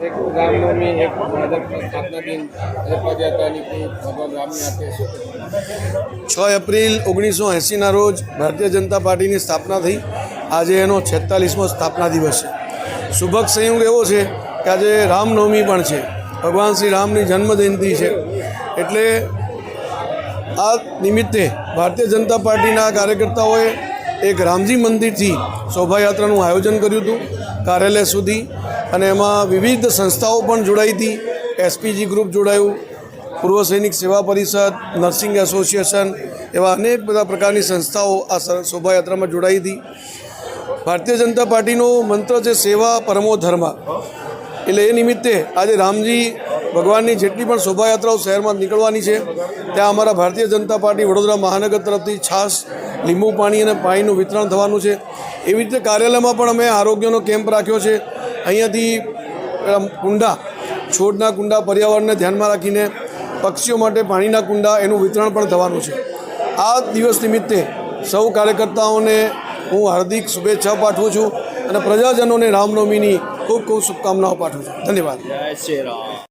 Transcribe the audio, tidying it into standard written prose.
એક રામનવમી, એક ભાજપના સ્થાપના દિન, એક પદયાત્રા નીકળી ભગવાન રામની હાથે શું કહેવું? 6 એપ્રિલ 1980ના રોજ ભારતીય જનતા પાર્ટીની સ્થાપના થઈ. આજે એનો 46મો સ્થાપના દિવસ છે. શુભક સંયોગ એવો છે કે આજે રામનવમી પણ છે, ભગવાન શ્રી રામની જન્મજયંતિ છે. એટલે આ નિમિત્તે ભારતીય જનતા પાર્ટીના કાર્યકર્તાઓએ એક રામજી મંદિરથી શોભાયાત્રાનું આયોજન કર્યું હતું કાર્યાલય સુધી, અને એમાં વિવિધ સંસ્થાઓ પણ જોડાઈ હતી. એસપીજી ગ્રુપ જોડાયું, પૂર્વ સૈનિક સેવા પરિષદ, નર્સિંગ એસોસિએશન, એવા અનેક બધા પ્રકારની સંસ્થાઓ આ શોભાયાત્રામાં જોડાઈ હતી. ભારતીય જનતા પાર્ટીનો મંત્ર છે સેવા પરમો ધર્મ. એટલે એ નિમિત્તે આજે રામજી ભગવાનની જેટલી પણ શોભાયાત્રાઓ શહેરમાં નીકળવાની છે ત્યાં અમારા ભારતીય જનતા પાર્ટી વડોદરા મહાનગર તરફથી છાશ, લીંબુ પાણી અને પાણીનું વિતરણ થવાનું છે. એવી રીતે કાર્યાલયમાં પણ અમે આરોગ્યનો કેમ્પ રાખ્યો છે. અહીંયાથી કુંડા, છોડના કુંડા, પર્યાવરણને ધ્યાનમાં રાખીને પક્ષીઓ માટે પાણીના કુંડા, એનું વિતરણ પણ થવાનું છે. આ દિવસ નિમિત્તે સૌ કાર્યકર્તાઓને હું હાર્દિક શુભેચ્છા પાઠવું છું અને પ્રજાજનોને રામનવમીની ખૂબ ખૂબ શુભકામનાઓ પાઠવું છું. ધન્યવાદ. જય શ્રી રામ.